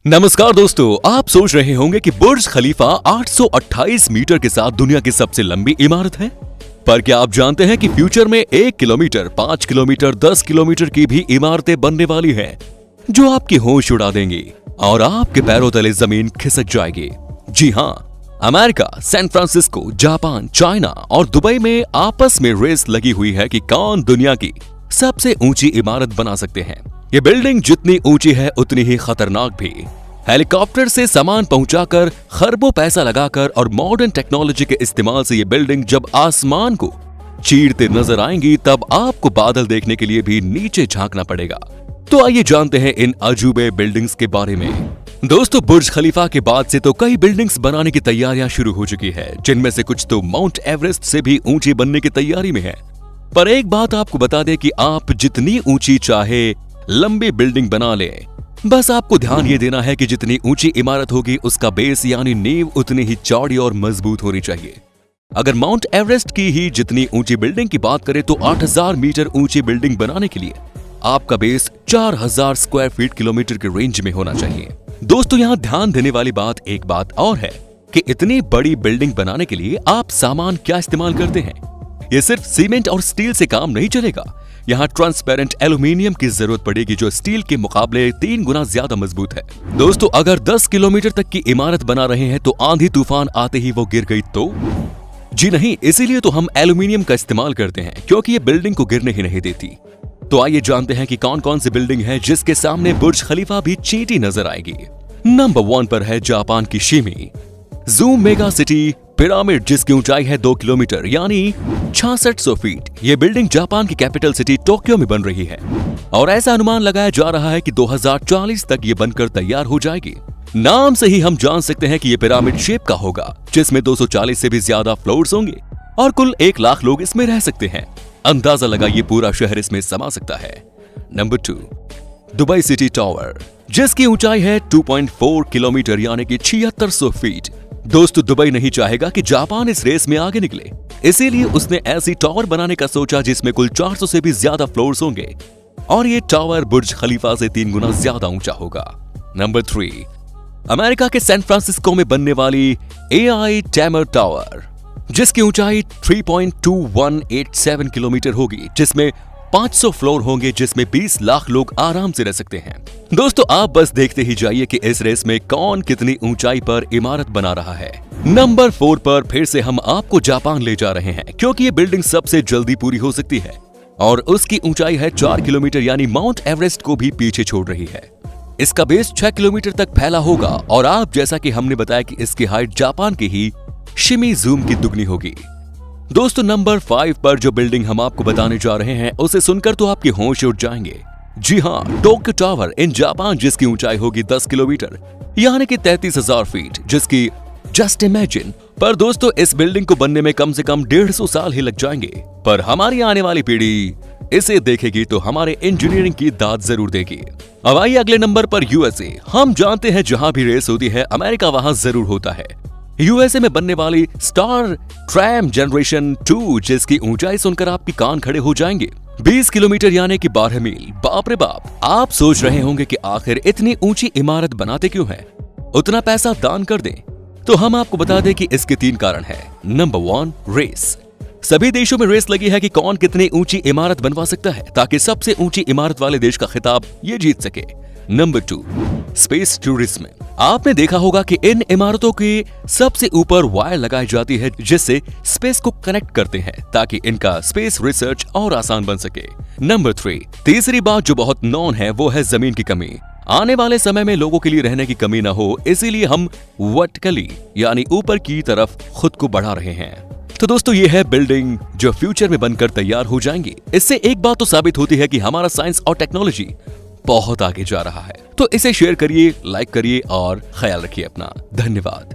नमस्कार दोस्तों, आप सोच रहे होंगे कि बुर्ज खलीफा 828 मीटर के साथ दुनिया की सबसे लंबी इमारत है। पर क्या आप जानते हैं कि फ्यूचर में 1 किलोमीटर, 5 किलोमीटर, 10 किलोमीटर की भी इमारतें बनने वाली हैं, जो आपकी होश उड़ा देंगी और आपके पैरों तले जमीन खिसक जाएगी। जी हाँ, America, San Francisco, Japan, China और दुबई में आपस में रेस लगी हुई है कि कौन दुनिया की सबसे ऊंची इमारत बना सकते हैं। ये बिल्डिंग जितनी ऊंची है उतनी ही खतरनाक भी। हेलीकॉप्टर से सामान पहुंचाकर, खरबों पैसा लगाकर और मॉडर्न टेक्नोलॉजी के इस्तेमाल से ये बिल्डिंग जब आसमान को चीरते नजर आएंगी तब आपको बादल देखने के लिए भी नीचे झांकना पड़ेगा। तो आइए जानते हैं इन अजूबे बिल्डिंग्स के बारे में। दोस्तों, बुर्ज खलीफा के बाद से तो कई बिल्डिंग्स बनाने की तैयारियां शुरू हो चुकी है, जिनमें से कुछ तो माउंट एवरेस्ट से भी ऊंची बनने की तैयारी में है। पर एक बात आपको बता दें कि आप जितनी ऊंची चाहे लंबी बिल्डिंग बना ले, बस आपको ध्यान ये देना है कि जितनी ऊंची इमारत होगी उसका बेस यानी नींव उतनी ही चौड़ी और मजबूत होनी चाहिए। अगर माउंट एवरेस्ट की ही जितनी ऊंची बिल्डिंग की बात करें तो 8000 मीटर ऊंची बिल्डिंग बनाने के लिए आपका बेस 4000 स्क्वायर फीट किलोमीटर के रेंज में होना चाहिए। दोस्तों, यहाँ ध्यान देने वाली बात एक बात और है कि इतनी बड़ी बिल्डिंग बनाने के लिए आप सामान क्या इस्तेमाल करते हैं। ये सिर्फ सीमेंट और स्टील से काम नहीं चलेगा। यहाँ ट्रांसपेरेंट एल्यूमिनियम की जरूरत पड़ेगी, जो स्टील के मुकाबले 3 गुना ज्यादा मजबूत है। दोस्तों, अगर 10 किलोमीटर तक की इमारत बना रहे हैं तो आंधी तूफान आते ही वो गिर गई तो? जी नहीं, इसीलिए तो हम एल्यूमिनियम का इस्तेमाल करते हैं, क्योंकि ये बिल्डिंग को गिरने ही नहीं देती। तो आइए जानते हैं कि कौन कौन सी बिल्डिंग है जिसके सामने बुर्ज खलीफा भी चींटी नजर आएगी। नंबर 1 पर है जापान की शिमी ज़ूम मेगा सिटी पिरामिड, जिसकी ऊंचाई है 2 किलोमीटर यानी 6600 फीट। ये बिल्डिंग जापान की कैपिटल सिटी टोक्यो में बन रही है और ऐसा अनुमान लगाया जा रहा है कि 2040 तक ये बनकर तैयार हो जाएगी। नाम से ही हम जान सकते हैं कि ये पिरामिड शेप का होगा, जिसमें 240 से भी ज्यादा फ्लोर्स होंगे और कुल 1 लाख लोग इसमें रह सकते हैं। अंदाजा लगाइए पूरा शहर इसमें समा सकता है। नंबर 2, दुबई सिटी टावर, जिसकी ऊंचाई है 2.4 किलोमीटर यानी कि 7600 फीट। दोस्तों, दुबई नहीं चाहेगा कि जापान इस रेस में आगे निकले, इसीलिए उसने ऐसी टावर बनाने का सोचा जिसमें कुल 400 से भी ज्यादा फ्लोर्स होंगे और ये टावर बुर्ज खलीफा से 3 गुना ज्यादा ऊंचा होगा। नंबर 3, अमेरिका के सैन फ्रांसिस्को में बनने वाली AI टैमर टावर, जिसकी ऊंचाई 3.2187 किलोमीटर होगी, जिसमें 500 फ्लोर होंगे, जिसमें 20 लाख लोग आराम से रह सकते हैं। दोस्तों, आप बस देखते ही जाइए कि इस रेस में कौन कितनी ऊंचाई पर इमारत बना रहा है। नंबर 4 पर फिर से हम आपको जापान ले जा रहे हैं, क्योंकि ये बिल्डिंग सबसे जल्दी पूरी हो सकती है और उसकी ऊंचाई है 4 किलोमीटर यानी माउंट एवरेस्ट को भी पीछे छोड़ रही है। इसका बेस 6 किलोमीटर तक फैला होगा और आप जैसा कि हमने बताया कि इसकी हाइट जापान की ही शिमी ज़ूम की दुगनी होगी। दोस्तों, नंबर 5 पर जो बिल्डिंग हम आपको बताने जा रहे हैं उसे सुनकर तो आपके होश उड़ जाएंगे। जी हाँ, टोक्यो टावर इन जापान, जिसकी ऊंचाई होगी 10 किलोमीटर यानी कि 33,000 फीट, जिसकी जस्ट इमेजिन। पर दोस्तों, इस बिल्डिंग को बनने में कम से कम 150 साल ही लग जाएंगे, पर हमारी आने वाली पीढ़ी इसे देखेगी तो हमारे इंजीनियरिंग की दाद जरूर देगी। अब आइए अगले नंबर पर USA। हम जानते हैं जहां भी रेस होती है अमेरिका वहां जरूर होता है। USA में बनने वाली स्टार ट्रैम जनरेशन 2, जिसकी ऊंचाई सुनकर आपके कान खड़े हो जाएंगे, 20 किलोमीटर यानी कि 12 मील। बाप रे बाप! आप सोच रहे होंगे कि आखिर इतनी ऊंची इमारत बनाते क्यों हैं? उतना पैसा दान कर दें। तो हम आपको बता दें कि इसके 3 कारण हैं। Number 1, race. सभी देशों में रेस लगी है कि कौन कितनी ऊंची इमारत बनवा सकता है, ताकि सबसे ऊंची इमारत वाले देश का खिताब ये जीत सके। Number 2, space tourism. आपने देखा होगा कि इन इमारतों के सबसे ऊपर वायर लगाई जाती है, जिससे स्पेस को कनेक्ट करते हैं ताकि इनका स्पेस रिसर्च और आसान बन सके। नंबर 3, तीसरी बात जो बहुत नॉन है वो है जमीन की कमी। आने वाले समय में लोगों के लिए रहने की कमी ना हो, इसीलिए हम वर्टिकली यानी ऊपर की तरफ खुद को बढ़ा रहे हैं। तो दोस्तों, ये है बिल्डिंग जो फ्यूचर में बनकर तैयार हो जाएंगी। इससे एक बात तो साबित होती है कि हमारा साइंस और टेक्नोलॉजी बहुत आगे जा रहा है। तो इसे शेयर करिए, लाइक करिए और ख्याल रखिए अपना। धन्यवाद।